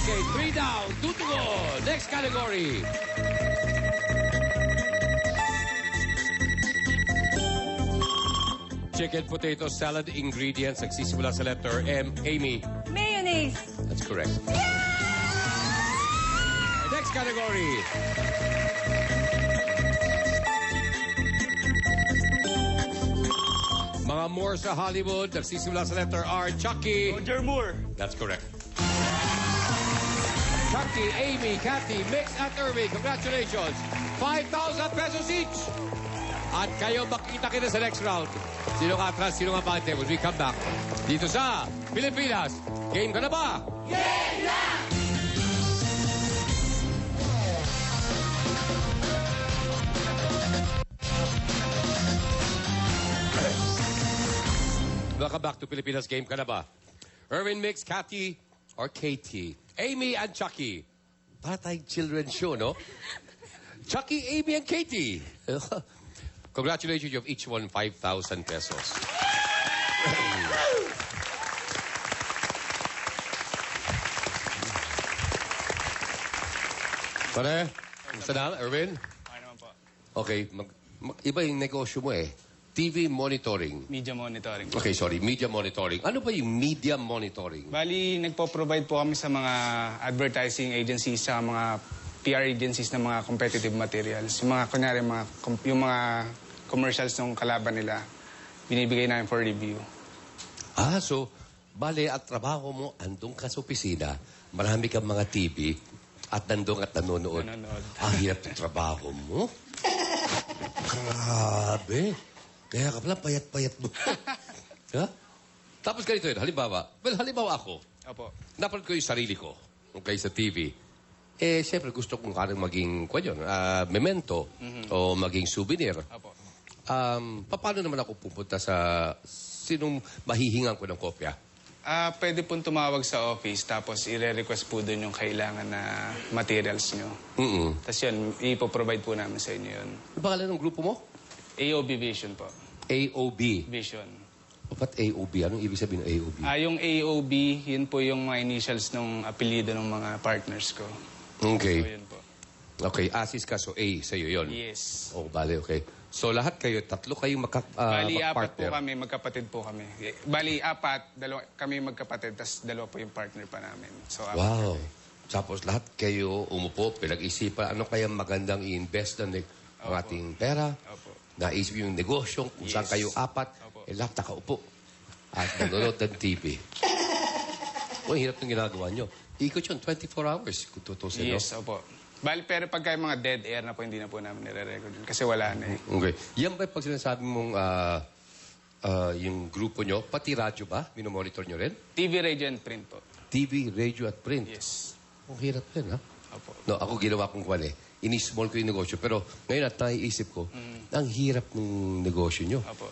Okay, 3 down, 2 to go. Next category. Chicken potato salad ingredients. Nagsisimula sa letter M. Amy. Mayonnaise. That's correct. Next category. Mga Moore sa Hollywood. Nagsisimula sa letter R. Chucky. Roger Moore. That's correct. Chucky, Amy, Kathy, Mix at Irving. Congratulations. 5,000 pesos each. At kayo makita kita sa next round. Sino ka atras, sino nga pangit. When we come back dito sa Pilipinas. Game ka na ba? Game na! Welcome back to Pilipinas. Game ka na ba? Erwin, Mix, Kathy, or Katie? Amy and Chucky. Para tayong children's show, no? Chucky, Amy, and Katie. Congratulations, you have each won 5,000 pesos. Pare, gusto na, Erwin? Okay naman po. Okay, iba yung negosyo mo eh. TV monitoring. Media monitoring. Okay, sorry, media monitoring. Ano ba yung media monitoring? Bali, nagpo-provide po kami sa mga advertising agencies, sa mga PR agencies ng mga competitive materials. Yung mga, kunyari, yung mga commercials ng kalaban nila, binibigay namin for review. Ah, so, bale, at trabaho mo, andun ka sa opisina, marami kang mga TV, at nandun at nanonood. Ah, hirap yung trabaho mo. Grabe. Kaya ka pala, payat-payat mo. Ha? Tapos ganito yun, halimbawa ako, Opo. napanood ko yung sarili ko, okay, sa TV. Eh, siyempre, gusto kong karang maging, memento, o maging souvenir. Opo. Paano naman ako pupunta sa sinong mahihingan ko ng kopya? Pwede pong tumawag sa office, tapos i-request po doon yung kailangan na materials nyo. Tapos yun, ipoprovide po namin sa inyo yun. Ano ba ng grupo mo? AOB Vision po. AOB. Vision. O, ba't AOB? Anong ibig sabihin ng AOB? Yung AOB, yun po yung mga initials ng apelyido ng mga partners ko. Okay. So, yun po. Okay, ASIS ka, so A, sa'yo yun. Yes. Oh, bale, okay. So, lahat kayo, tatlo kayong Bali, apat po partner. kami, magkapatid po kami. Bali, kami magkapatid, tas dalawa po yung partner pa namin. So, apat Wow. kami. Tapos lahat kayo umupo, pinag-isipan, ano kaya magandang i-invest ng ating pera? Opo. Naisip yung negosyo, kung saan kayo apat, Opo. lahat nakaupo. At nanonood ng TV. O, hirap ng ginagawa nyo. Ikot yun, 24 hours, kung tutusin, Yes, opo. Bali, pero pagka yung mga dead air na po, hindi na po namin nire-record yun. Kasi wala na eh. Okay. Yan ba pag sinasabi mong yung grupo nyo, pati radyo ba? Minomonitor nyo rin? TV, radio, and print po. TV, radio, at print. Yes. Ang hirap yan, ha? Opo. No, ako ginawa kong kwan eh. Ini-small ko yung negosyo. Pero ngayon at naiisip ko, ang hirap ng negosyo nyo. Opo.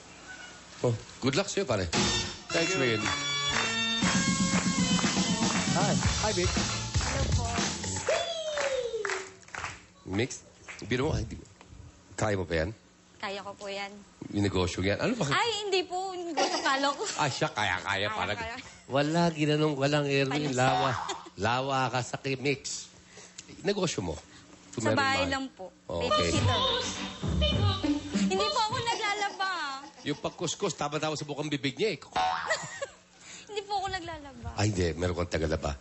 Oh, good luck sa'yo, pare. Thanks, Win. Hi. Hi, Vic. Hello po. Mix? Biro mo, kaya mo pa yan? Kaya ko po yan. Yung negosyo yan. Ano ba? Ay, hindi po. Gusto kalo ko. Ah, siya, kaya. Parang, kaya. wala, ginanong, walang Erwin. Panis. Lawa ka sa mix. Negosyo mo. Kung Sa meron bahay man. lang po. Oh, okay. Babysitter. Hindi po ako naglalaba. Yung pagkuskus, tama-tama sa bukang bibig niya eh. Hindi po ako naglalaba. Ay, hindi. Meron kang tagalaba.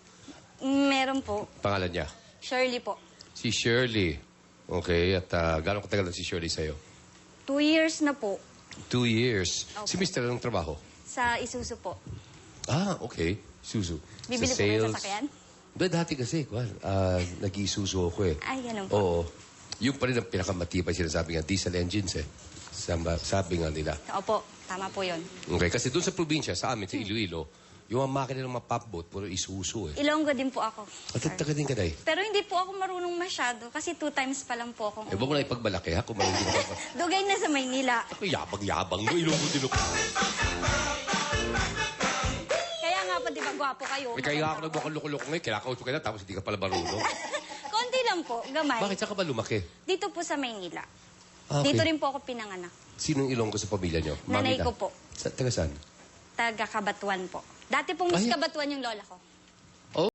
Meron po. Pangalan niya? Shirley po. Si Shirley. Okay, at gano'ng katagal na si Shirley sa'yo? 2 years na po. 2 years. Okay. Si Mr. anong trabaho? Sa Isuzu po. Ah, okay. Suzu. Bibili sa po kayo sales. ng sasakyan? Dati kasi, nag-isuzu ako eh. Ay, ganun po. Oo. Yung pa rin ang pinakamatibay sinasabi nga, diesel engines eh. Sabi nga nila. Opo, tama po yun. Okay, kasi doon sa probinsya, sa amin, sa Iloilo, yung mga makina ng mga popboat, puro isuzu eh. Ilonggo din po ako. Matagtaga din ka na eh. Pero hindi po ako marunong masyado kasi 2 times pa lang po akong... Eh, huwag mo na ipagbalaki ha, kung marunong ka pa. Dugay na sa Maynila. Ako, yabang-yabang mo, ilunggo din ako. Kaya nga po, di ba, gwapo kayo. Eh, kaya ako nagmukhang loko-loko ngayon, kinakausap ka na, tapos hindi ka pala marunong. Konti lang po, gamay. Bakit saan ka ba lumaki? Dito po sa Maynila. Ah, okay. Dito rin po ako pinanganak. Sinong ilonggo sa pamilya nyo? Nanay Mami na? ko po. Taga saan? Taga Kabatuan po. Dati pong Miss Ay. Kabatuan yung lola ko.